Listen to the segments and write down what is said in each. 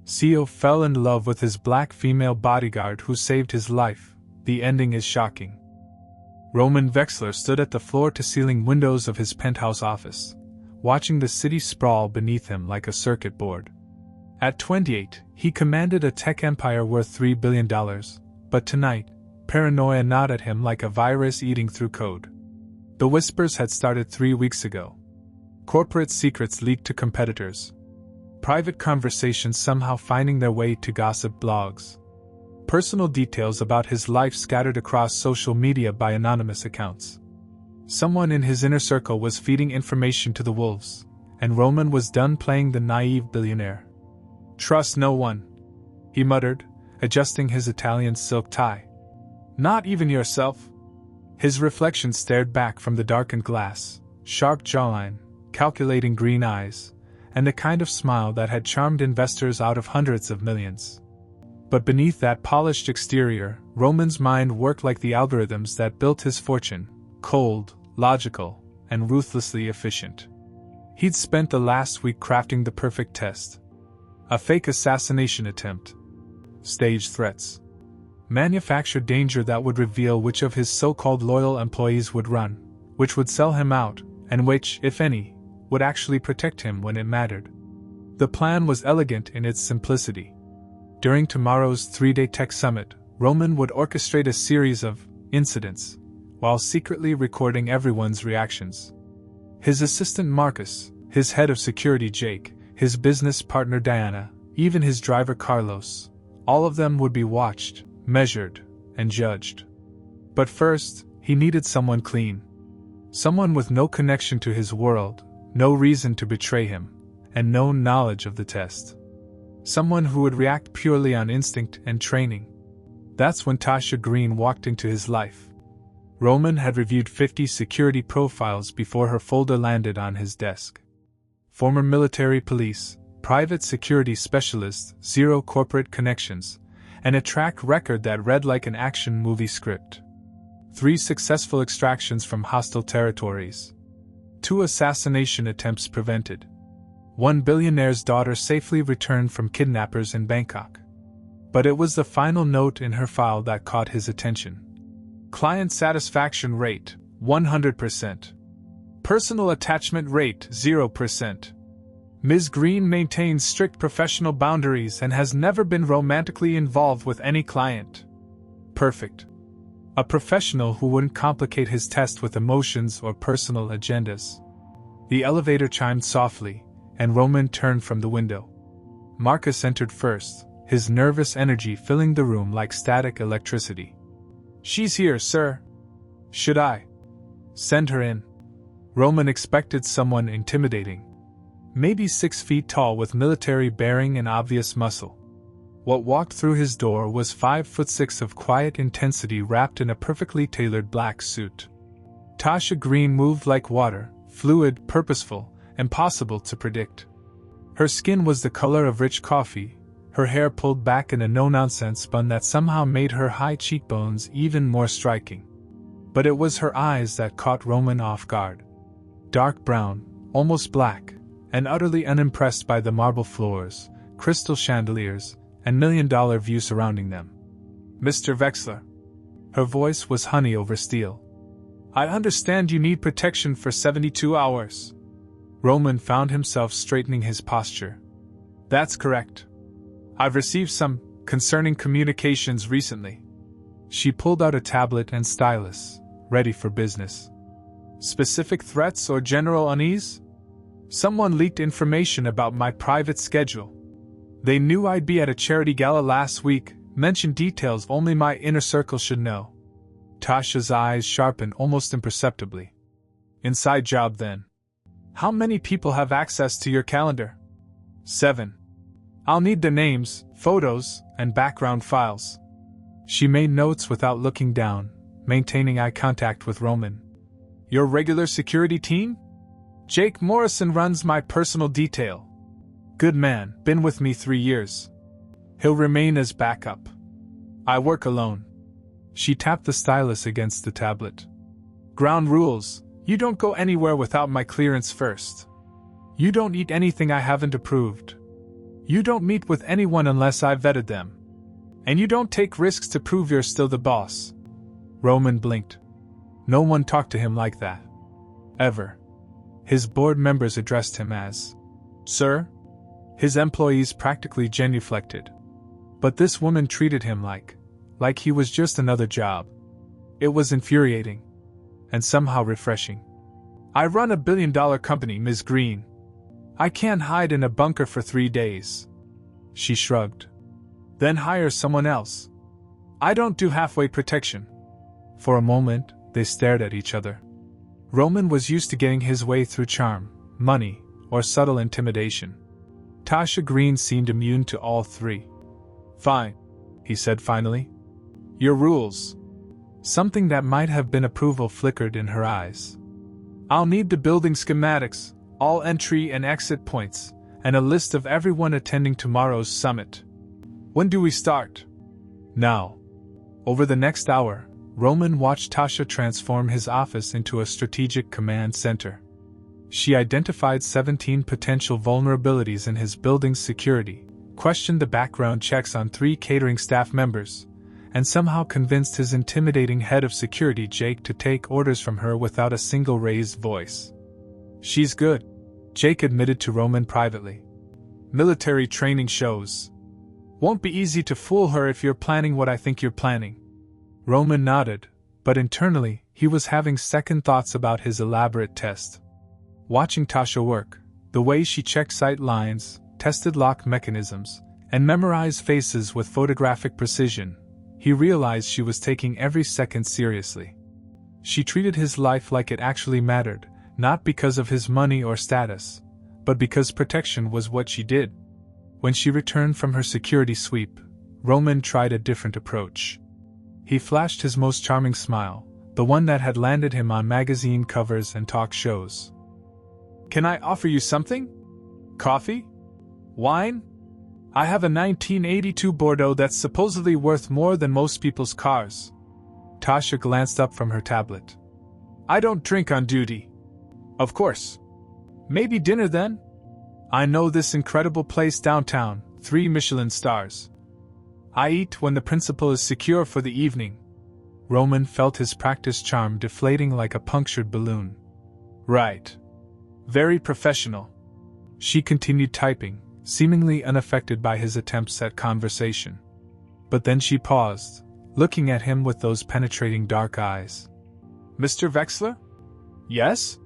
CEO fell in love with his black female bodyguard who saved his life. The ending is shocking. Roman Wexler stood at the floor-to-ceiling windows of his penthouse office, watching the city sprawl beneath him like a circuit board. At 28, he commanded a tech empire worth $3 billion, but tonight, paranoia gnawed at him like a virus eating through code. The whispers had started 3 weeks ago. Corporate secrets leaked to competitors. Private conversations somehow finding their way to gossip blogs. Personal details about his life scattered across social media by anonymous accounts. Someone in his inner circle was feeding information to the wolves, and Roman was done playing the naive billionaire. "Trust no one," he muttered, adjusting his Italian silk tie. "Not even yourself?" His reflection stared back from the darkened glass, sharp jawline, calculating green eyes, and the kind of smile that had charmed investors out of hundreds of millions. But beneath that polished exterior, Roman's mind worked like the algorithms that built his fortune, cold, logical, and ruthlessly efficient. He'd spent the last week crafting the perfect test. A fake assassination attempt. Staged threats. Manufactured danger that would reveal which of his so-called loyal employees would run, which would sell him out, and which, if any, would actually protect him when it mattered. The plan was elegant in its simplicity. During tomorrow's 3-day tech summit, Roman would orchestrate a series of incidents, while secretly recording everyone's reactions. His assistant Marcus, his head of security Jake, his business partner Diana, even his driver Carlos, all of them would be watched, measured, and judged. But first, he needed someone clean. Someone with no connection to his world, no reason to betray him, and no knowledge of the test. Someone who would react purely on instinct and training. That's when Tasha Green walked into his life. Roman had reviewed 50 security profiles before her folder landed on his desk. Former military police, private security specialist, 0 corporate connections, and a track record that read like an action movie script. 3 successful extractions from hostile territories. 2 assassination attempts prevented. 1 billionaire's daughter safely returned from kidnappers in Bangkok. But it was the final note in her file that caught his attention. Client satisfaction rate, 100%. Personal attachment rate, 0%. Ms. Green maintains strict professional boundaries and has never been romantically involved with any client. Perfect. A professional who wouldn't complicate his test with emotions or personal agendas. The elevator chimed softly, and Roman turned from the window. Marcus entered first, his nervous energy filling the room like static electricity. "She's here, sir." "Should I send her in?" Roman expected someone intimidating. Maybe 6 feet tall with military bearing and obvious muscle. What walked through his door was 5'6" of quiet intensity wrapped in a perfectly tailored black suit. Tasha Green moved like water, fluid, purposeful, impossible to predict. Her skin was the color of rich coffee, her hair pulled back in a no-nonsense bun that somehow made her high cheekbones even more striking. But it was her eyes that caught Roman off guard. Dark brown, almost black, and utterly unimpressed by the marble floors, crystal chandeliers, and million-dollar view surrounding them. "Mr. Wexler." Her voice was honey over steel. "I understand you need protection for 72 hours. Roman found himself straightening his posture. "That's correct. I've received some concerning communications recently." She pulled out a tablet and stylus, ready for business. "Specific threats or general unease?" "Someone leaked information about my private schedule. They knew I'd be at a charity gala last week, mentioned details only my inner circle should know." Tasha's eyes sharpened almost imperceptibly. "Inside job then. How many people have access to your calendar?" 7. "I'll need the names, photos, and background files." She made notes without looking down, maintaining eye contact with Roman. "Your regular security team?" "Jake Morrison runs my personal detail. Good man, been with me 3 years. He'll remain as backup. I work alone." She tapped the stylus against the tablet. "Ground rules, you don't go anywhere without my clearance first. You don't eat anything I haven't approved. You don't meet with anyone unless I've vetted them. And you don't take risks to prove you're still the boss. Roman blinked. No one talked to him like that. Ever. His board members addressed him as Sir. His employees practically genuflected. But this woman treated him like he was just another job. It was infuriating. And somehow refreshing. I run a billion-dollar company, Ms. Green. I can't hide in a bunker for 3 days. She shrugged. Then hire someone else. I don't do halfway protection. For a moment, they stared at each other. Roman was used to getting his way through charm, money, or subtle intimidation. Tasha Green seemed immune to all three. Fine, he said finally. Your rules. Something that might have been approval flickered in her eyes. I'll need the building schematics, all entry and exit points, and a list of everyone attending tomorrow's summit. When do we start? Now. Over the next hour, Roman watched Tasha transform his office into a strategic command center. She identified 17 potential vulnerabilities in his building's security, questioned the background checks on 3 catering staff members, and somehow convinced his intimidating head of security Jake to take orders from her without a single raised voice. She's good, Jake admitted to Roman privately. Military training shows. Won't be easy to fool her if you're planning what I think you're planning. Roman nodded, but internally, he was having second thoughts about his elaborate test. Watching Tasha work, the way she checked sight lines, tested lock mechanisms, and memorized faces with photographic precision, he realized she was taking every second seriously. She treated his life like it actually mattered, not because of his money or status, but because protection was what she did. When she returned from her security sweep, Roman tried a different approach. He flashed his most charming smile, the one that had landed him on magazine covers and talk shows. Can I offer you something? Coffee? Wine? I have a 1982 Bordeaux that's supposedly worth more than most people's cars. Tasha glanced up from her tablet. I don't drink on duty. Of course. Maybe dinner then? I know this incredible place downtown, 3 Michelin stars. I eat when the principal is secure for the evening. Roman felt his practiced charm deflating like a punctured balloon. Right. Very professional. She continued typing, seemingly unaffected by his attempts at conversation. But then she paused, looking at him with those penetrating dark eyes. Mr. Vexler? Yes?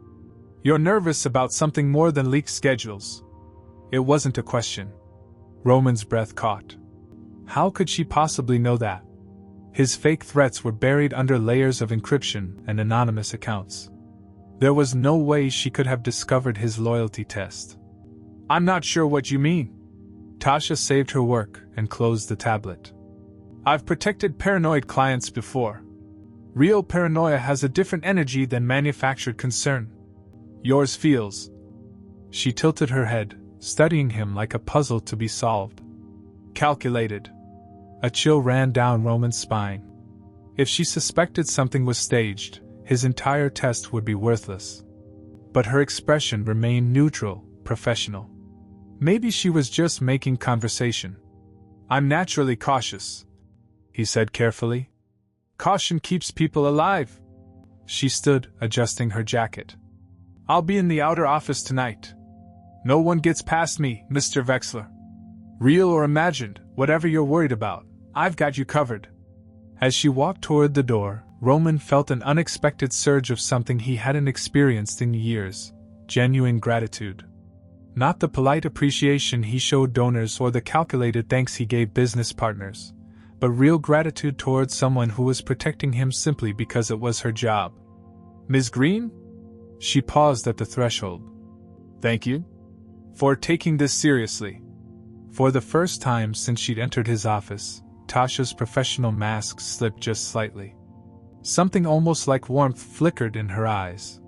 You're nervous about something more than leaked schedules. It wasn't a question. Roman's breath caught. How could she possibly know that? His fake threats were buried under layers of encryption and anonymous accounts. There was no way she could have discovered his loyalty test. I'm not sure what you mean. Tasha saved her work and closed the tablet. I've protected paranoid clients before. Real paranoia has a different energy than manufactured concern. Yours feels. She tilted her head, studying him like a puzzle to be solved. Calculated. A chill ran down Roman's spine. If she suspected something was staged, his entire test would be worthless. But her expression remained neutral, professional. Maybe she was just making conversation. I'm naturally cautious, he said carefully. Caution keeps people alive. She stood, adjusting her jacket. I'll be in the outer office tonight. No one gets past me, Mr. Vexler. Real or imagined, whatever you're worried about, I've got you covered. As she walked toward the door, Roman felt an unexpected surge of something he hadn't experienced in years, genuine gratitude. Not the polite appreciation he showed donors or the calculated thanks he gave business partners, but real gratitude towards someone who was protecting him simply because it was her job. Ms. Green? She paused at the threshold. Thank you for taking this seriously. For the first time since she'd entered his office, Tasha's professional mask slipped just slightly. Something almost like warmth flickered in her eyes.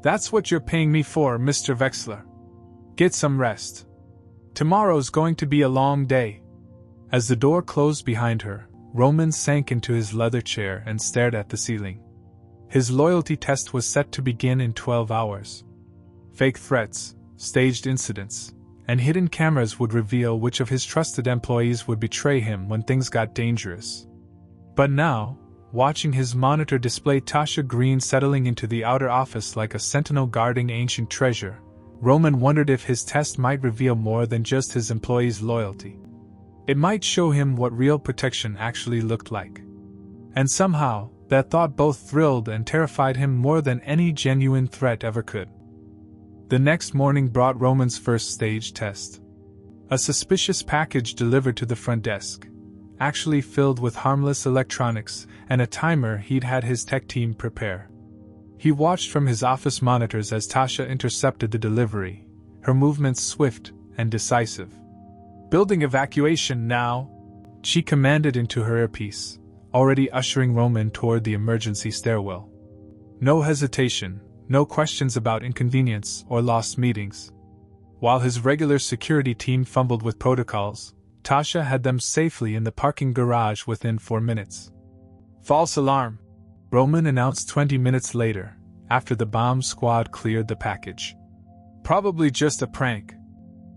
That's what you're paying me for, Mr. Vexler. Get some rest. Tomorrow's going to be a long day. As the door closed behind her, Roman sank into his leather chair and stared at the ceiling. His loyalty test was set to begin in 12 hours. Fake threats, staged incidents, and hidden cameras would reveal which of his trusted employees would betray him when things got dangerous. But now, watching his monitor display Tasha Green settling into the outer office like a sentinel guarding ancient treasure, Roman wondered if his test might reveal more than just his employees' loyalty. It might show him what real protection actually looked like. And somehow, that thought both thrilled and terrified him more than any genuine threat ever could. The next morning brought Roman's first stage test. A suspicious package delivered to the front desk, actually filled with harmless electronics and a timer he'd had his tech team prepare. He watched from his office monitors as Tasha intercepted the delivery, her movements swift and decisive. "Building evacuation now," she commanded into her earpiece, already ushering Roman toward the emergency stairwell. No hesitation, no questions about inconvenience or lost meetings. While his regular security team fumbled with protocols, Tasha had them safely in the parking garage within 4 minutes. "False alarm," Roman announced 20 minutes later, after the bomb squad cleared the package. "Probably just a prank."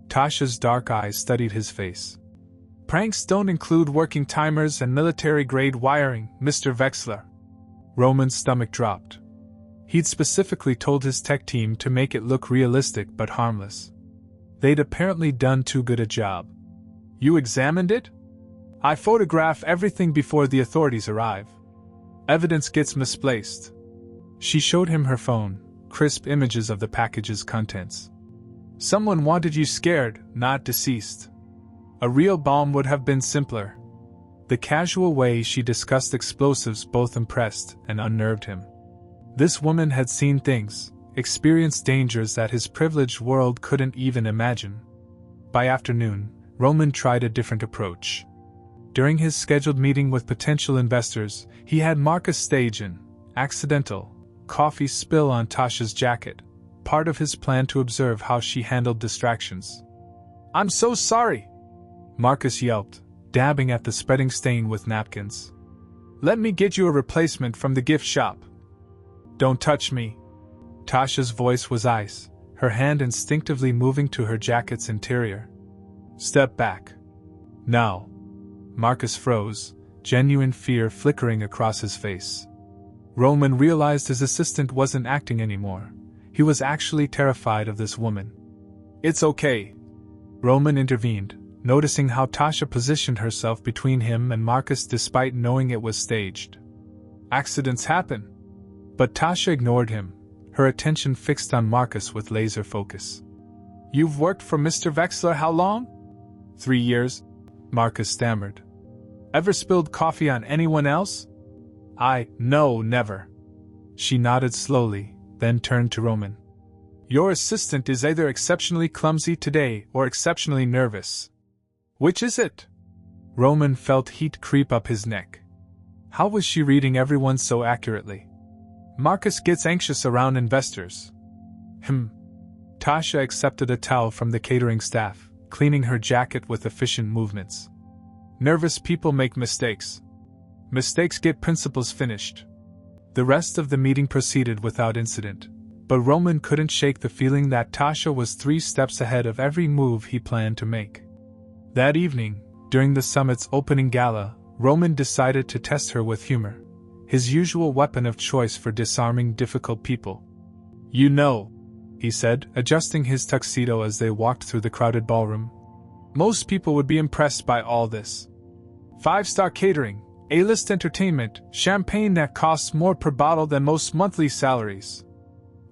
Tasha's dark eyes studied his face. "Pranks don't include working timers and military-grade wiring, Mr. Vexler." Roman's stomach dropped. He'd specifically told his tech team to make it look realistic but harmless. They'd apparently done too good a job. "You examined it?" "I photograph everything before the authorities arrive. Evidence gets misplaced." She showed him her phone, crisp images of the package's contents. "Someone wanted you scared, not deceased. A real bomb would have been simpler." The casual way she discussed explosives both impressed and unnerved him. This woman had seen things, experienced dangers that his privileged world couldn't even imagine. By afternoon, Roman tried a different approach. During his scheduled meeting with potential investors, he had Marcus stage an accidental coffee spill on Tasha's jacket, part of his plan to observe how she handled distractions. "I'm so sorry," Marcus yelped, dabbing at the spreading stain with napkins. "Let me get you a replacement from the gift shop." "Don't touch me." Tasha's voice was ice, her hand instinctively moving to her jacket's interior. "Step back. Now." Marcus froze, genuine fear flickering across his face. Roman realized his assistant wasn't acting anymore. He was actually terrified of this woman. "It's okay," Roman intervened, noticing how Tasha positioned herself between him and Marcus despite knowing it was staged. "Accidents happen." But Tasha ignored him, her attention fixed on Marcus with laser focus. "You've worked for Mr. Vexler how long?" 3 years, Marcus stammered. "Ever spilled coffee on anyone else?" No, never." She nodded slowly, then turned to Roman. "Your assistant is either exceptionally clumsy today or exceptionally nervous. Which is it?" Roman felt heat creep up his neck. How was she reading everyone so accurately? "Marcus gets anxious around investors." Tasha accepted a towel from the catering staff, cleaning her jacket with efficient movements. "Nervous people make mistakes. Mistakes get principles finished." The rest of the meeting proceeded without incident, but Roman couldn't shake the feeling that Tasha was 3 steps ahead of every move he planned to make. That evening, during the summit's opening gala, Roman decided to test her with humor, his usual weapon of choice for disarming difficult people. "You know," he said, adjusting his tuxedo as they walked through the crowded ballroom, "most people would be impressed by all this. 5-star catering, A-list entertainment, champagne that costs more per bottle than most monthly salaries."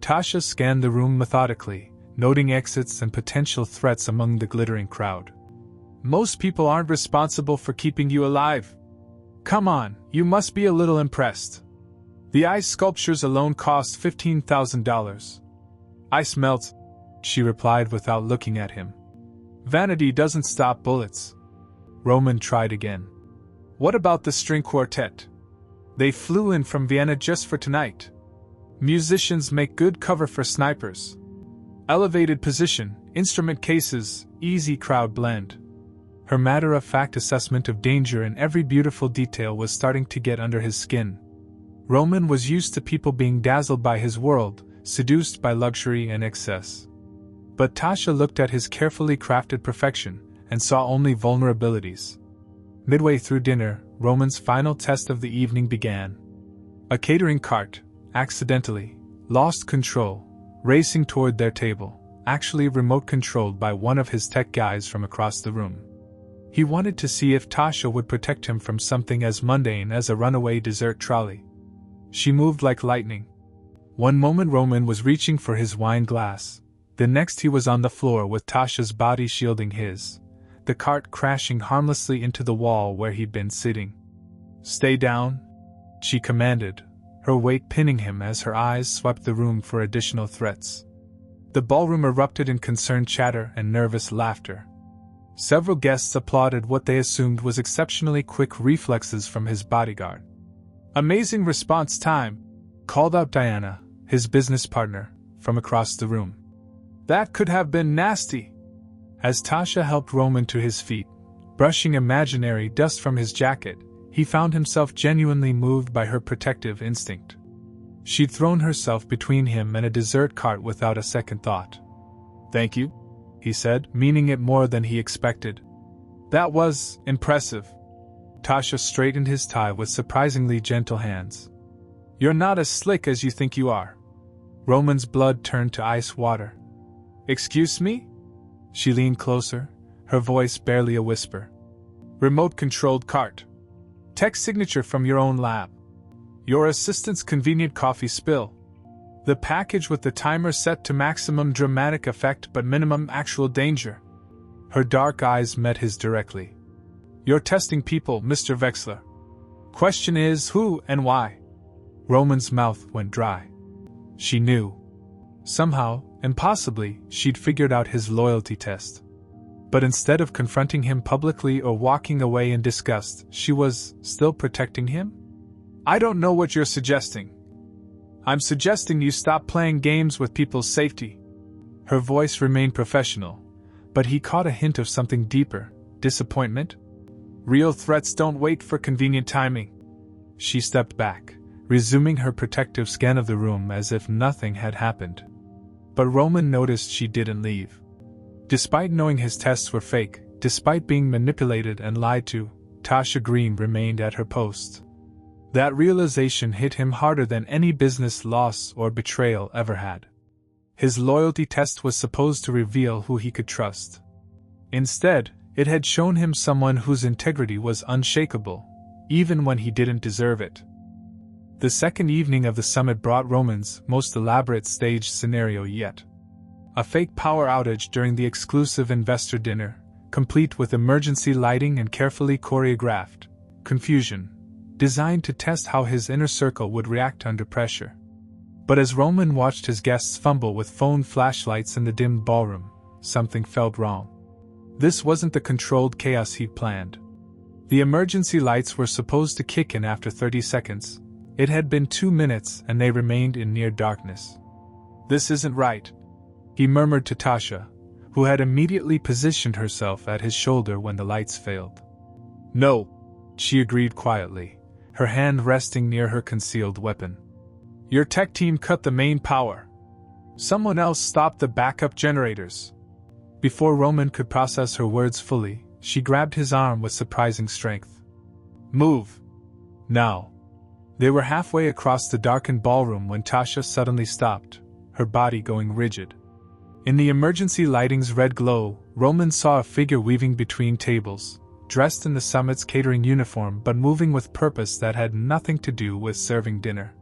Tasha scanned the room methodically, noting exits and potential threats among the glittering crowd. "Most people aren't responsible for keeping you alive. Come on, you must be a little impressed. The ice sculptures alone cost $15,000. "Ice melts," she replied without looking at him. "Vanity doesn't stop bullets." Roman tried again. "What about the string quartet? They flew in from Vienna just for tonight. Musicians make good cover for snipers. Elevated position, instrument cases, easy crowd blend." Her matter-of-fact assessment of danger in every beautiful detail was starting to get under his skin. Roman was used to people being dazzled by his world, seduced by luxury and excess. But Tasha looked at his carefully crafted perfection and saw only vulnerabilities. Midway through dinner, Roman's final test of the evening began. A catering cart, accidentally, lost control, racing toward their table, actually remote-controlled by one of his tech guys from across the room. He wanted to see if Tasha would protect him from something as mundane as a runaway dessert trolley. She moved like lightning. One moment Roman was reaching for his wine glass, the next he was on the floor with Tasha's body shielding his, the cart crashing harmlessly into the wall where he'd been sitting. "Stay down," she commanded, her weight pinning him as her eyes swept the room for additional threats. The ballroom erupted in concerned chatter and nervous laughter. Several guests applauded what they assumed was exceptionally quick reflexes from his bodyguard. "Amazing response time," called out Diana, his business partner, from across the room. "That could have been nasty." As Tasha helped Roman to his feet, brushing imaginary dust from his jacket, he found himself genuinely moved by her protective instinct. She'd thrown herself between him and a dessert cart without a second thought. "Thank you," he said, meaning it more than he expected. "That was impressive." Tasha straightened his tie with surprisingly gentle hands. "You're not as slick as you think you are." Roman's blood turned to ice water. "Excuse me?" She leaned closer, her voice barely a whisper. "Remote-controlled cart. Tech signature from your own lab. Your assistant's convenient coffee spill. The package with the timer set to maximum dramatic effect but minimum actual danger." Her dark eyes met his directly. "You're testing people, Mr. Vexler. Question is who and why?" Roman's mouth went dry. She knew. Somehow, impossibly, she'd figured out his loyalty test. But instead of confronting him publicly or walking away in disgust, she was still protecting him? "I don't know what you're suggesting." "I'm suggesting you stop playing games with people's safety." Her voice remained professional, but he caught a hint of something deeper, disappointment. "Real threats don't wait for convenient timing." She stepped back, resuming her protective scan of the room as if nothing had happened. But Roman noticed she didn't leave. Despite knowing his tests were fake, despite being manipulated and lied to, Tasha Green remained at her post. That realization hit him harder than any business loss or betrayal ever had. His loyalty test was supposed to reveal who he could trust. Instead, it had shown him someone whose integrity was unshakable, even when he didn't deserve it. The second evening of the summit brought Roman's most elaborate staged scenario yet. A fake power outage during the exclusive investor dinner, complete with emergency lighting and carefully choreographed confusion, designed to test how his inner circle would react under pressure. But as Roman watched his guests fumble with phone flashlights in the dimmed ballroom, something felt wrong. This wasn't the controlled chaos he'd planned. The emergency lights were supposed to kick in after 30 seconds. It had been 2 minutes and they remained in near darkness. "This isn't right," he murmured to Tasha, who had immediately positioned herself at his shoulder when the lights failed. "No," she agreed quietly, her hand resting near her concealed weapon. "Your tech team cut the main power. Someone else stopped the backup generators." Before Roman could process her words fully, she grabbed his arm with surprising strength. "Move. Now." They were halfway across the darkened ballroom when Tasha suddenly stopped, her body going rigid. In the emergency lighting's red glow, Roman saw a figure weaving between tables, dressed in the summit's catering uniform but moving with purpose that had nothing to do with serving dinner.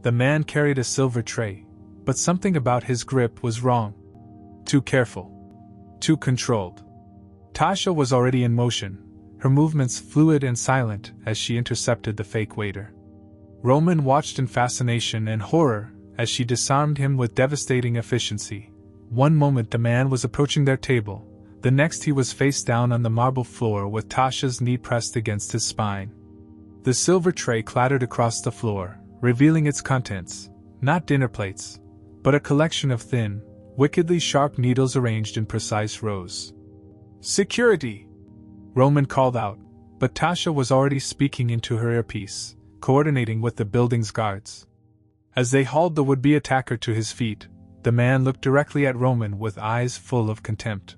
The man carried a silver tray, but something about his grip was wrong. Too careful. Too controlled. Tasha was already in motion, her movements fluid and silent as she intercepted the fake waiter. Roman watched in fascination and horror as she disarmed him with devastating efficiency. One moment the man was approaching their table, the next he was face down on the marble floor with Tasha's knee pressed against his spine. The silver tray clattered across the floor, revealing its contents, not dinner plates, but a collection of thin, wickedly sharp needles arranged in precise rows. "Security!" Roman called out, but Tasha was already speaking into her earpiece, coordinating with the building's guards. As they hauled the would-be attacker to his feet, The man looked directly at Roman with eyes full of contempt.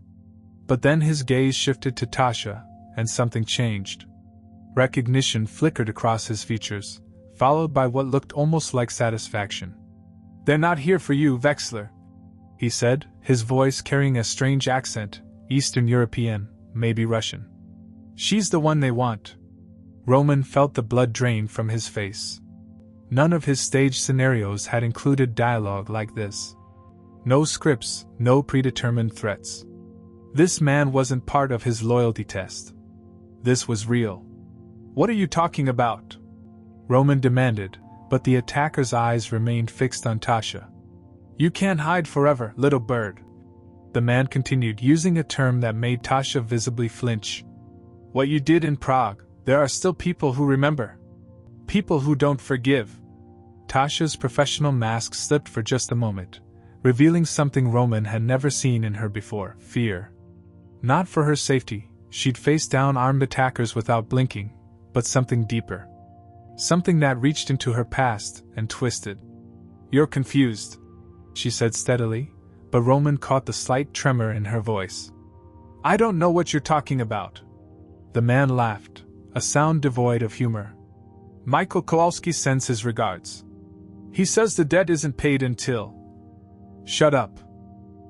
But then his gaze shifted to Tasha, and something changed. Recognition flickered across his features, followed by what looked almost like satisfaction. "They're not here for you, Vexler," he said, his voice carrying a strange accent, Eastern European, maybe Russian. "She's the one they want." Roman felt the blood drain from his face. None of his stage scenarios had included dialogue like this. No scripts, no predetermined threats. This man wasn't part of his loyalty test. This was real. "What are you talking about?" Roman demanded, but the attacker's eyes remained fixed on Tasha. "You can't hide forever, little bird," the man continued, using a term that made Tasha visibly flinch. "What you did in Prague, there are still people who remember. People who don't forgive." Tasha's professional mask slipped for just a moment, revealing something Roman had never seen in her before: fear. Not for her safety, she'd face down armed attackers without blinking, but something deeper. Something that reached into her past and twisted. "You're confused," she said steadily, but Roman caught the slight tremor in her voice. "I don't know what you're talking about." The man laughed, a sound devoid of humor. "Michael Kowalski sends his regards. He says the debt isn't paid until—" "Shut up."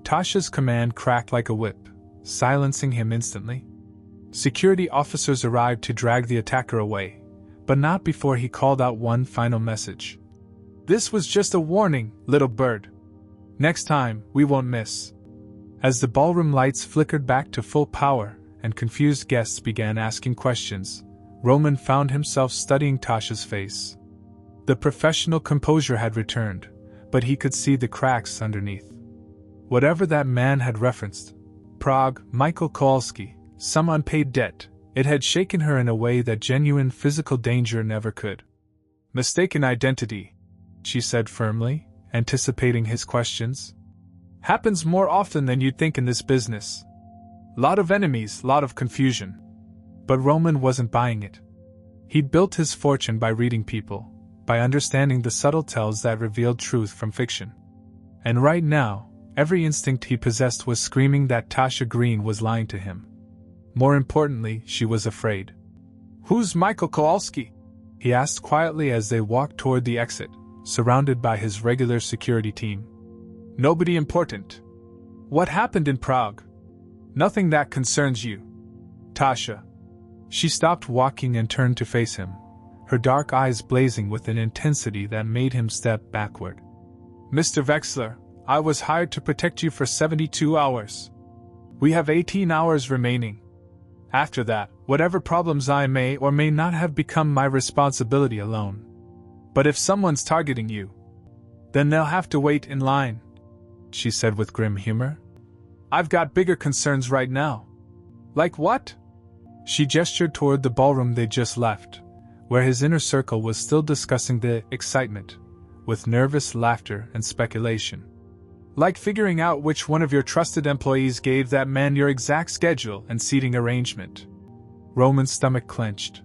Tasha's command cracked like a whip, silencing him instantly. Security officers arrived to drag the attacker away, but not before he called out one final message. "This was just a warning, little bird. Next time, we won't miss." As the ballroom lights flickered back to full power and confused guests began asking questions, Roman found himself studying Tasha's face. The professional composure had returned, but he could see the cracks underneath. Whatever that man had referenced, Prague, Michael Kowalski, some unpaid debt, it had shaken her in a way that genuine physical danger never could. "Mistaken identity," she said firmly, anticipating his questions. "Happens more often than you'd think in this business. Lot of enemies, lot of confusion." But Roman wasn't buying it. He'd built his fortune by reading people, by understanding the subtle tells that revealed truth from fiction. And right now, every instinct he possessed was screaming that Tasha Green was lying to him. More importantly, she was afraid. "Who's Michael Kowalski?" he asked quietly as they walked toward the exit, surrounded by his regular security team. "Nobody important." "What happened in Prague?" "Nothing that concerns you." "Tasha." She stopped walking and turned to face him, her dark eyes blazing with an intensity that made him step backward. "Mr. Vexler, I was hired to protect you for 72 hours. We have 18 hours remaining. After that, whatever problems I may or may not have become my responsibility alone. But if someone's targeting you, then they'll have to wait in line," she said with grim humor. "I've got bigger concerns right now." "Like what?" She gestured toward the ballroom they'd just left, where his inner circle was still discussing the excitement, with nervous laughter and speculation. "Like figuring out which one of your trusted employees gave that man your exact schedule and seating arrangement." Roman's stomach clenched.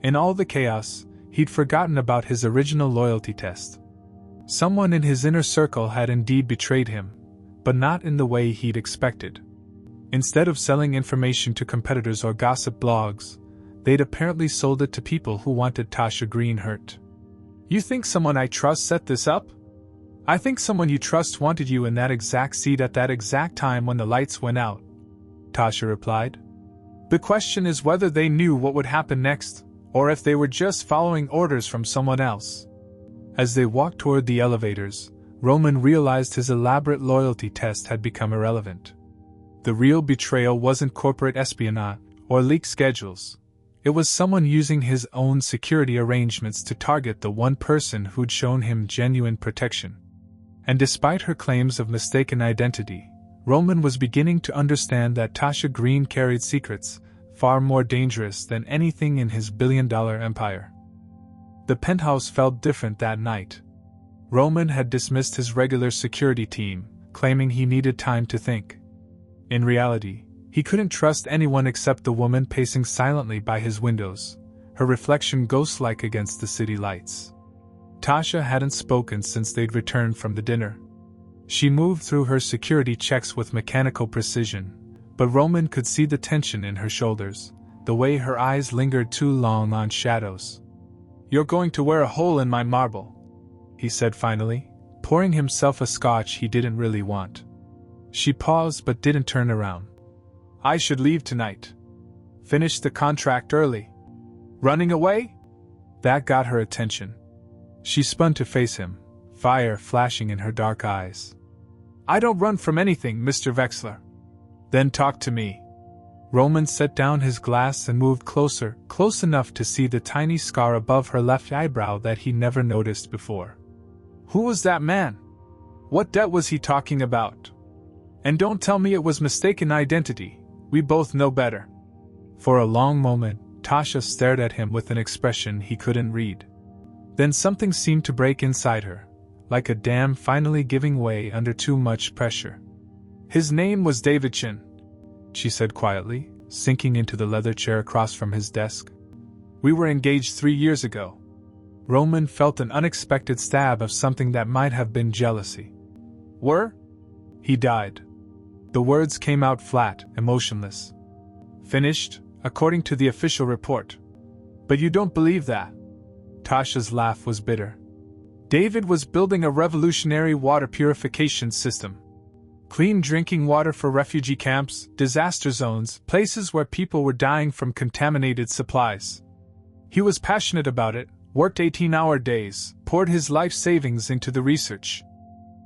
In all the chaos, he'd forgotten about his original loyalty test. Someone in his inner circle had indeed betrayed him, but not in the way he'd expected. Instead of selling information to competitors or gossip blogs, they'd apparently sold it to people who wanted Tasha Green hurt. "You think someone I trust set this up?" "I think someone you trust wanted you in that exact seat at that exact time when the lights went out," Tasha replied. "The question is whether they knew what would happen next, or if they were just following orders from someone else." As they walked toward the elevators, Roman realized his elaborate loyalty test had become irrelevant. The real betrayal wasn't corporate espionage or leaked schedules. It was someone using his own security arrangements to target the one person who'd shown him genuine protection. And despite her claims of mistaken identity, Roman was beginning to understand that Tasha Green carried secrets far more dangerous than anything in his billion-dollar empire. The penthouse felt different that night. Roman had dismissed his regular security team, claiming he needed time to think. In reality, he couldn't trust anyone except the woman pacing silently by his windows, her reflection ghost-like against the city lights. Tasha hadn't spoken since they'd returned from the dinner. She moved through her security checks with mechanical precision, but Roman could see the tension in her shoulders, the way her eyes lingered too long on shadows. "You're going to wear a hole in my marble," he said finally, pouring himself a scotch he didn't really want. She paused but didn't turn around. "I should leave tonight. Finish the contract early." "Running away?" That got her attention. She spun to face him, fire flashing in her dark eyes. "I don't run from anything, Mr. Vexler." "Then talk to me." Roman set down his glass and moved closer, close enough to see the tiny scar above her left eyebrow that he never noticed before. "Who was that man? What debt was he talking about? And don't tell me it was mistaken identity, we both know better." For a long moment, Tasha stared at him with an expression he couldn't read. Then something seemed to break inside her, like a dam finally giving way under too much pressure. "His name was Davidson," she said quietly, sinking into the leather chair across from his desk. "We were engaged 3 years ago." Roman felt an unexpected stab of something that might have been jealousy. "Were?" "He died." The words came out flat, emotionless. "Finished, according to the official report." "But you don't believe that?" Tasha's laugh was bitter. "David was building a revolutionary water purification system. Clean drinking water for refugee camps, disaster zones, places where people were dying from contaminated supplies. He was passionate about it, worked 18-hour days, poured his life savings into the research."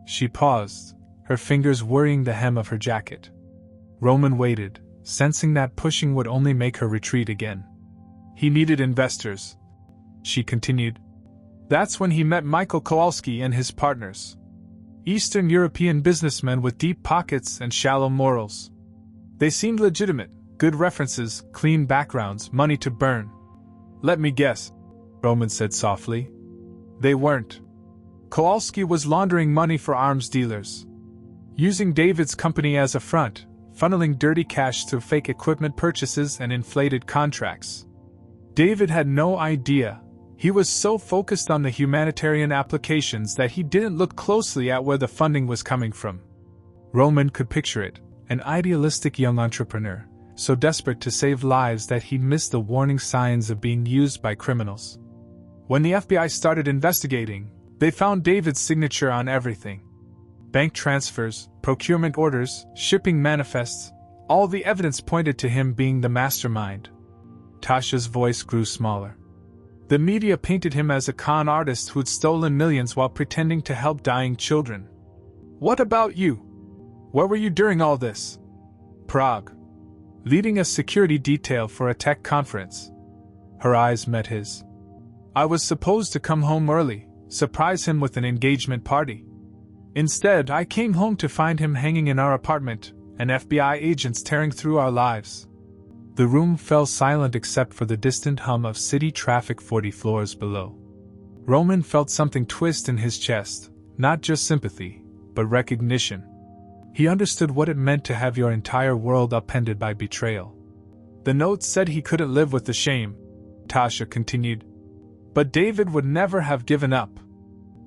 She paused, her fingers worrying the hem of her jacket. Roman waited, sensing that pushing would only make her retreat again. "He needed investors," she continued. "That's when he met Michael Kowalski and his partners. Eastern European businessmen with deep pockets and shallow morals. They seemed legitimate, good references, clean backgrounds, money to burn." "Let me guess," Roman said softly. "They weren't. Kowalski was laundering money for arms dealers. Using David's company as a front, funneling dirty cash through fake equipment purchases and inflated contracts. David had no idea. He was so focused on the humanitarian applications that he didn't look closely at where the funding was coming from." Roman could picture it, an idealistic young entrepreneur, so desperate to save lives that he missed the warning signs of being used by criminals. When the FBI started investigating, they found David's signature on everything. Bank transfers, procurement orders, shipping manifests, all the evidence pointed to him being the mastermind. Tasha's voice grew smaller. "The media painted him as a con artist who'd stolen millions while pretending to help dying children. What about you? Where were you during all this?" "Prague. Leading a security detail for a tech conference." Her eyes met his. "I was supposed to come home early, surprise him with an engagement party. Instead, I came home to find him hanging in our apartment, and FBI agents tearing through our lives." The room fell silent except for the distant hum of city traffic 40 floors below. Roman felt something twist in his chest, not just sympathy, but recognition. He understood what it meant to have your entire world upended by betrayal. "The note said he couldn't live with the shame," Tasha continued. "But David would never have given up.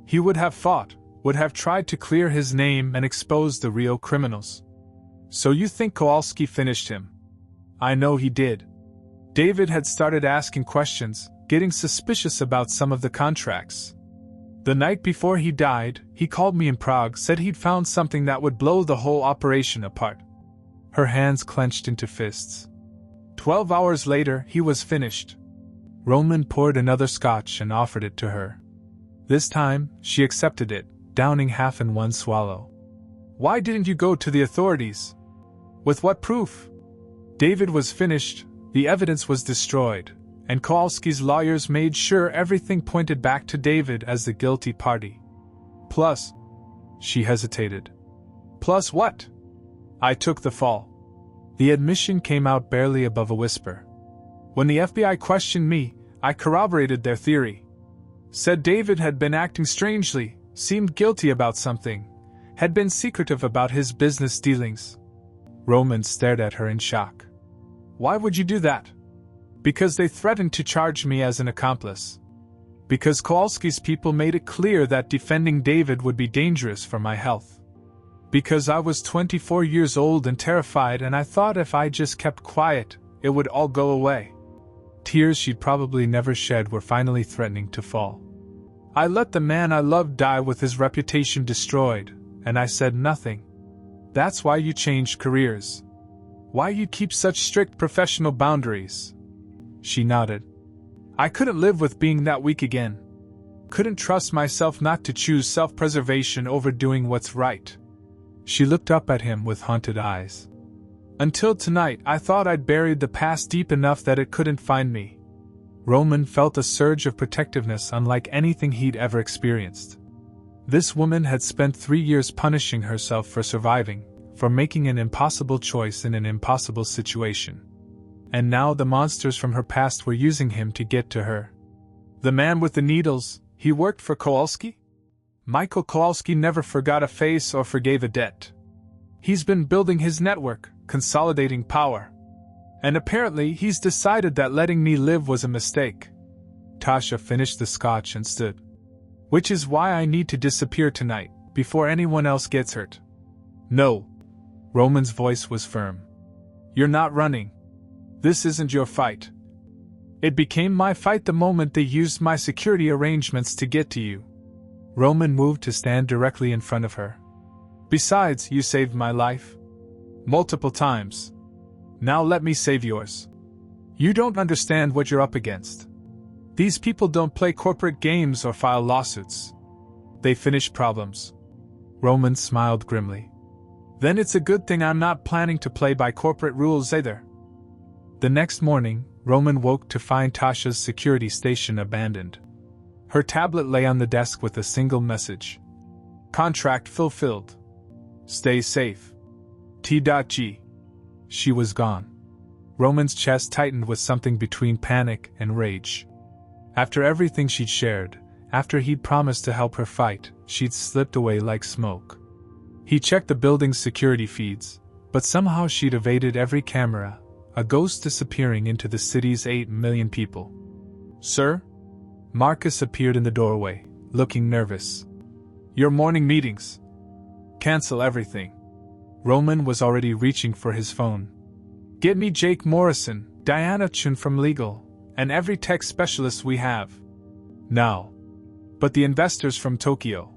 He would have fought, would have tried to clear his name and expose the real criminals." "So you think Kowalski finished him?" "I know he did. David had started asking questions, getting suspicious about some of the contracts. The night before he died, he called me in Prague, said he'd found something that would blow the whole operation apart." Her hands clenched into fists. 12 hours later, he was finished." Roman poured another scotch and offered it to her. This time, she accepted it, downing half in one swallow. "Why didn't you go to the authorities? With what proof?" "David was finished, the evidence was destroyed, and Kowalski's lawyers made sure everything pointed back to David as the guilty party. Plus," she hesitated. "Plus what?" "I took the fall." The admission came out barely above a whisper. "When the FBI questioned me, I corroborated their theory. Said David had been acting strangely, seemed guilty about something, had been secretive about his business dealings." Roman stared at her in shock. "Why would you do that?" "Because they threatened to charge me as an accomplice. Because Kowalski's people made it clear that defending David would be dangerous for my health. Because I was 24 years old and terrified, and I thought if I just kept quiet, it would all go away. Tears she'd probably never shed were finally threatening to fall. I let the man I loved die with his reputation destroyed, and I said nothing. That's why you changed careers. Why you keep such strict professional boundaries. She nodded. I couldn't live with being that weak again. Couldn't trust myself not to choose self-preservation over doing what's right. She looked up at him with haunted eyes. Until tonight, I thought I'd buried the past deep enough that it couldn't find me. Roman felt a surge of protectiveness unlike anything he'd ever experienced. This woman had spent 3 years punishing herself for surviving, for making an impossible choice in an impossible situation. And now the monsters from her past were using him to get to her. The man with the needles, he worked for Kowalski? Michael Kowalski never forgot a face or forgave a debt. He's been building his network, consolidating power. And apparently he's decided that letting me live was a mistake. Tasha finished the scotch and stood. Which is why I need to disappear tonight, before anyone else gets hurt. No. Roman's voice was firm. You're not running. This isn't your fight. It became my fight the moment they used my security arrangements to get to you. Roman moved to stand directly in front of her. Besides, you saved my life. Multiple times. Now let me save yours. You don't understand what you're up against. These people don't play corporate games or file lawsuits. They finish problems. Roman smiled grimly. Then it's a good thing I'm not planning to play by corporate rules either. The next morning, Roman woke to find Tasha's security station abandoned. Her tablet lay on the desk with a single message. Contract fulfilled. Stay safe. T.G. She was gone. Roman's chest tightened with something between panic and rage. After everything she'd shared, after he'd promised to help her fight, she'd slipped away like smoke. He checked the building's security feeds, but somehow she'd evaded every camera, a ghost disappearing into the city's 8 million people. Sir? Marcus appeared in the doorway, looking nervous. Your morning meetings. Cancel everything. Roman was already reaching for his phone. Get me Jake Morrison, Diana Chun from legal, and every tech specialist we have. Now. But the investors from Tokyo.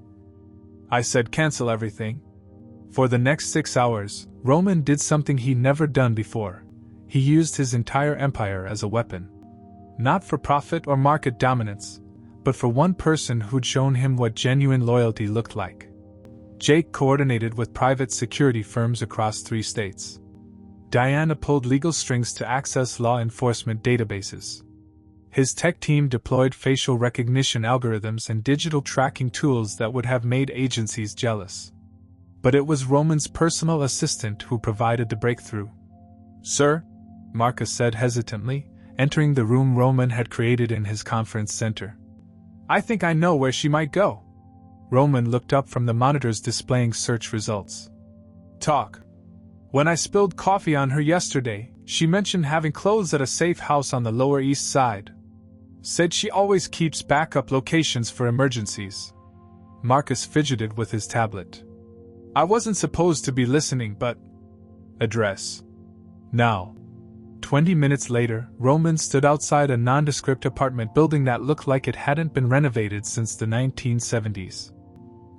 I said cancel everything. For the next 6 hours, Roman did something he'd never done before. He used his entire empire as a weapon. Not for profit or market dominance, but for one person who'd shown him what genuine loyalty looked like. Jake coordinated with private security firms across 3 states. Diana pulled legal strings to access law enforcement databases. His tech team deployed facial recognition algorithms and digital tracking tools that would have made agencies jealous. But it was Roman's personal assistant who provided the breakthrough. Sir? Marcus said hesitantly, entering the room Roman had created in his conference center. I think I know where she might go. Roman looked up from the monitors displaying search results. Talk. When I spilled coffee on her yesterday, she mentioned having clothes at a safe house on the Lower East Side. Said she always keeps backup locations for emergencies. Marcus fidgeted with his tablet. I wasn't supposed to be listening, but... Address. Now. 20 minutes later, Roman stood outside a nondescript apartment building that looked like it hadn't been renovated since the 1970s.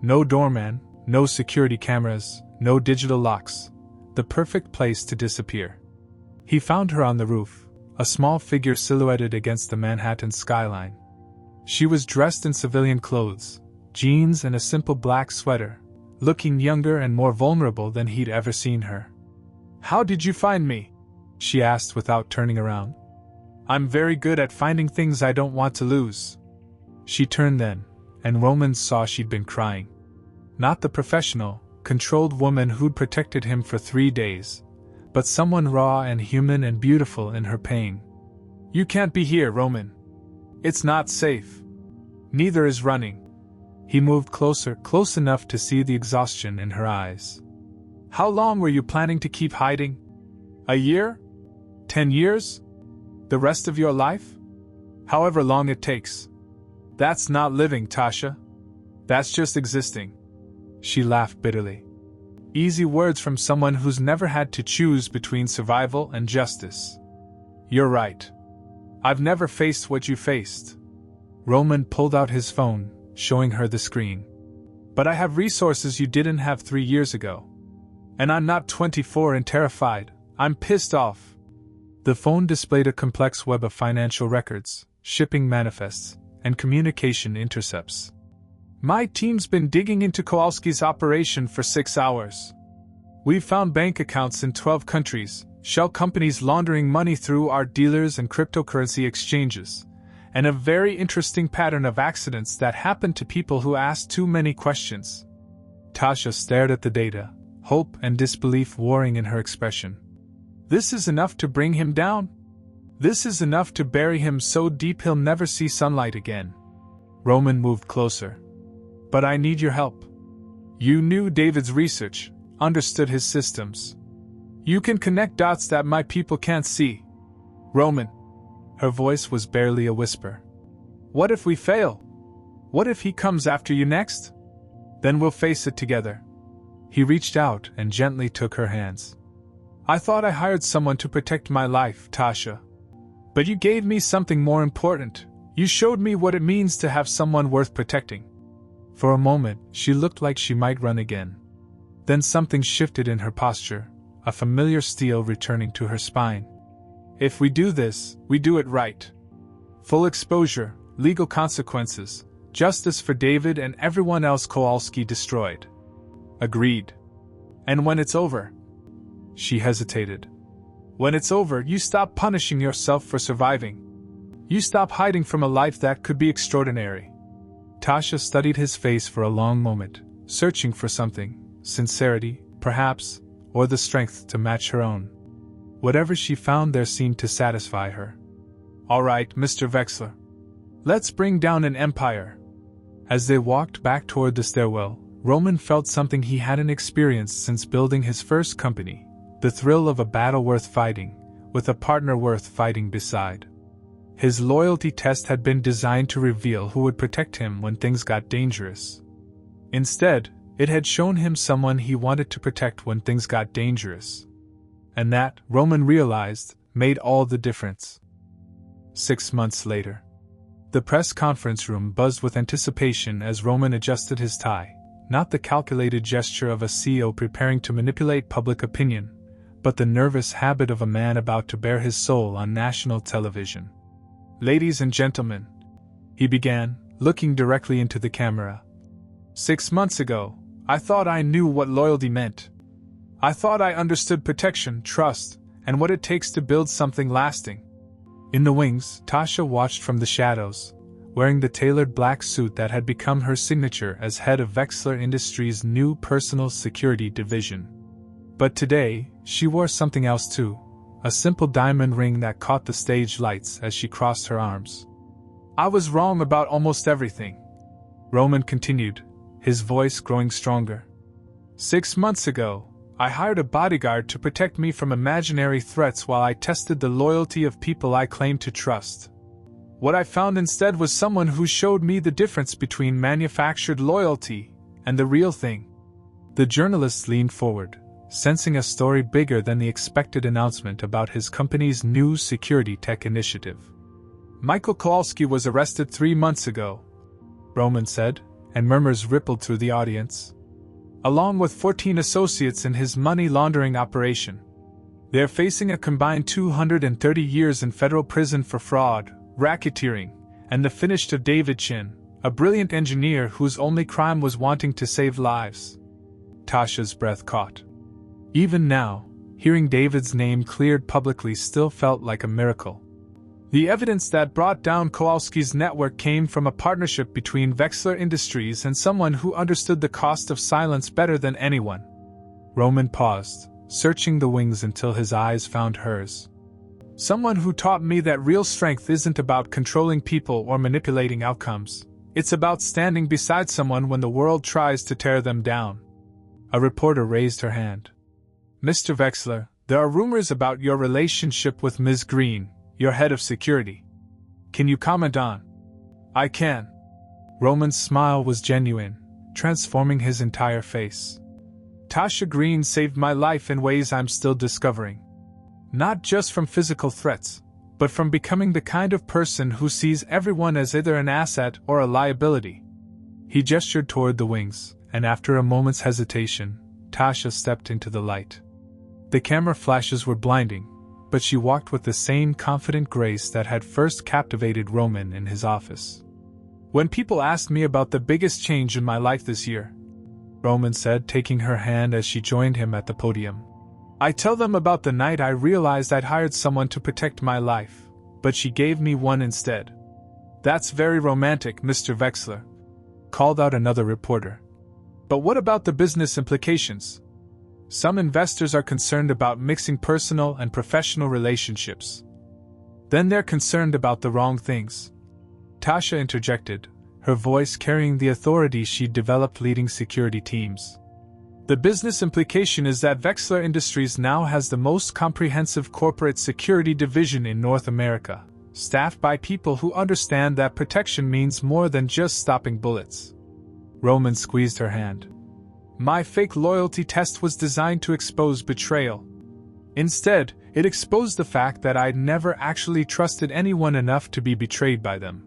No doorman, no security cameras, no digital locks. The perfect place to disappear. He found her on the roof, a small figure silhouetted against the Manhattan skyline. She was dressed in civilian clothes, jeans and a simple black sweater, looking younger and more vulnerable than he'd ever seen her. How did you find me? She asked without turning around. I'm very good at finding things I don't want to lose. She turned then, and Roman saw she'd been crying. Not the professional, controlled woman who'd protected him for 3 days, but someone raw and human and beautiful in her pain. You can't be here, Roman. It's not safe. Neither is running. He moved closer, close enough to see the exhaustion in her eyes. How long were you planning to keep hiding? A year? 10 years? The rest of your life? However long it takes. That's not living, Tasha. That's just existing. She laughed bitterly. Easy words from someone who's never had to choose between survival and justice. You're right. I've never faced what you faced. Roman pulled out his phone, showing her the screen. But I have resources you didn't have 3 years ago. And I'm not 24 and terrified, I'm pissed off. The phone displayed a complex web of financial records, shipping manifests, and communication intercepts. My team's been digging into Kowalski's operation for 6 hours. We've found bank accounts in 12 countries, shell companies laundering money through our dealers and cryptocurrency exchanges, and a very interesting pattern of accidents that happened to people who asked too many questions. Tasha stared at the data, hope and disbelief warring in her expression. This is enough to bring him down? This is enough to bury him so deep he'll never see sunlight again. Roman moved closer. But I need your help. You knew David's research, understood his systems. You can connect dots that my people can't see. Roman. Her voice was barely a whisper. What if we fail? What if he comes after you next? Then we'll face it together. He reached out and gently took her hands. I thought I hired someone to protect my life, Tasha. But you gave me something more important. You showed me what it means to have someone worth protecting. For a moment, she looked like she might run again. Then something shifted in her posture, a familiar steel returning to her spine. If we do this, we do it right. Full exposure, legal consequences, justice for David and everyone else Kowalski destroyed. Agreed. And when it's over? She hesitated. When it's over, you stop punishing yourself for surviving. You stop hiding from a life that could be extraordinary. Tasha studied his face for a long moment, searching for something, sincerity, perhaps, or the strength to match her own. Whatever she found there seemed to satisfy her. All right, Mr. Vexler. Let's bring down an empire. As they walked back toward the stairwell, Roman felt something he hadn't experienced since building his first company, the thrill of a battle worth fighting, with a partner worth fighting beside. His loyalty test had been designed to reveal who would protect him when things got dangerous. Instead, it had shown him someone he wanted to protect when things got dangerous. And that, Roman realized, made all the difference. 6 months later. The press conference room buzzed with anticipation as Roman adjusted his tie, not the calculated gesture of a CEO preparing to manipulate public opinion, but the nervous habit of a man about to bare his soul on national television. Ladies and gentlemen, he began, looking directly into the camera. 6 months ago, I thought I knew what loyalty meant. I thought I understood protection, trust, and what it takes to build something lasting. In the wings, Tasha watched from the shadows, wearing the tailored black suit that had become her signature as head of Vexler Industries' new personal security division. But today, she wore something else too. A simple diamond ring that caught the stage lights as she crossed her arms. I was wrong about almost everything. Roman continued, his voice growing stronger. 6 months ago, I hired a bodyguard to protect me from imaginary threats while I tested the loyalty of people I claimed to trust. What I found instead was someone who showed me the difference between manufactured loyalty and the real thing. The journalist leaned forward, sensing a story bigger than the expected announcement about his company's new security tech initiative. Michael Kowalski was arrested 3 months ago, Roman said, and murmurs rippled through the audience. Along with 14 associates in his money laundering operation. They're facing a combined 230 years in federal prison for fraud, racketeering, and the finish of David Chin, a brilliant engineer whose only crime was wanting to save lives. Tasha's breath caught. Even now, hearing David's name cleared publicly still felt like a miracle. The evidence that brought down Kowalski's network came from a partnership between Vexler Industries and someone who understood the cost of silence better than anyone. Roman paused, searching the wings until his eyes found hers. Someone who taught me that real strength isn't about controlling people or manipulating outcomes. It's about standing beside someone when the world tries to tear them down. A reporter raised her hand. Mr. Vexler, there are rumors about your relationship with Ms. Green, your head of security. Can you comment on? I can. Roman's smile was genuine, transforming his entire face. Tasha Green saved my life in ways I'm still discovering. Not just from physical threats, but from becoming the kind of person who sees everyone as either an asset or a liability. He gestured toward the wings, and after a moment's hesitation, Tasha stepped into the light. The camera flashes were blinding, but she walked with the same confident grace that had first captivated Roman in his office. When people asked me about the biggest change in my life this year, Roman said, taking her hand as she joined him at the podium, I tell them about the night I realized I'd hired someone to protect my life, but she gave me one instead. That's very romantic, Mr. Vexler, called out another reporter. But what about the business implications? Some investors are concerned about mixing personal and professional relationships. Then they're concerned about the wrong things. Tasha interjected, her voice carrying the authority she'd developed leading security teams. The business implication is that Vexler Industries now has the most comprehensive corporate security division in North America, staffed by people who understand that protection means more than just stopping bullets. Roman squeezed her hand. My fake loyalty test was designed to expose betrayal. Instead, it exposed the fact that I'd never actually trusted anyone enough to be betrayed by them.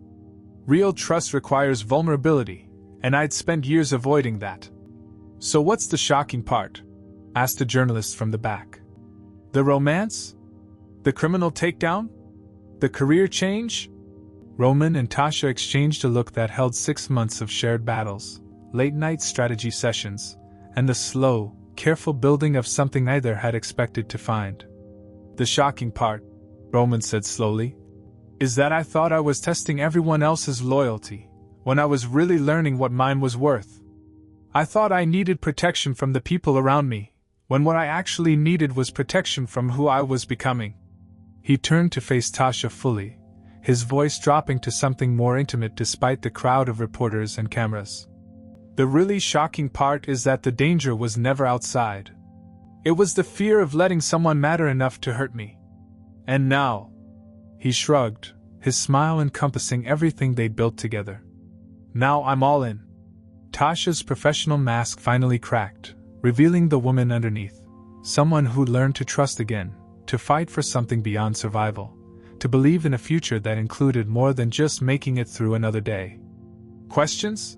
Real trust requires vulnerability, and I'd spent years avoiding that. So what's the shocking part? Asked a journalist from the back. The romance? The criminal takedown? The career change? Roman and Tasha exchanged a look that held 6 months of shared battles, late-night strategy sessions, and the slow, careful building of something neither had expected to find. The shocking part, Roman said slowly, is that I thought I was testing everyone else's loyalty, when I was really learning what mine was worth. I thought I needed protection from the people around me, when what I actually needed was protection from who I was becoming. He turned to face Tasha fully, his voice dropping to something more intimate despite the crowd of reporters and cameras. The really shocking part is that the danger was never outside. It was the fear of letting someone matter enough to hurt me. And now, he shrugged, his smile encompassing everything they'd built together. Now I'm all in. Tasha's professional mask finally cracked, revealing the woman underneath, someone who learned to trust again, to fight for something beyond survival, to believe in a future that included more than just making it through another day. Questions?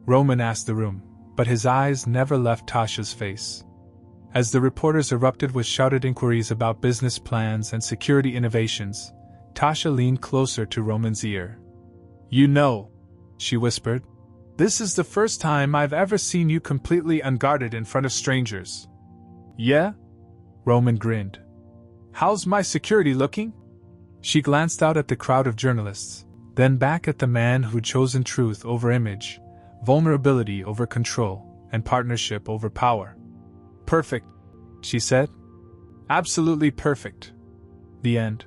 Roman asked the room, but his eyes never left Tasha's face. As the reporters erupted with shouted inquiries about business plans and security innovations, Tasha leaned closer to Roman's ear. You know, she whispered, this is the first time I've ever seen you completely unguarded in front of strangers. Yeah? Roman grinned. How's my security looking? She glanced out at the crowd of journalists, then back at the man who'd chosen truth over image, vulnerability over control, and partnership over power. Perfect, she said. Absolutely perfect. The end.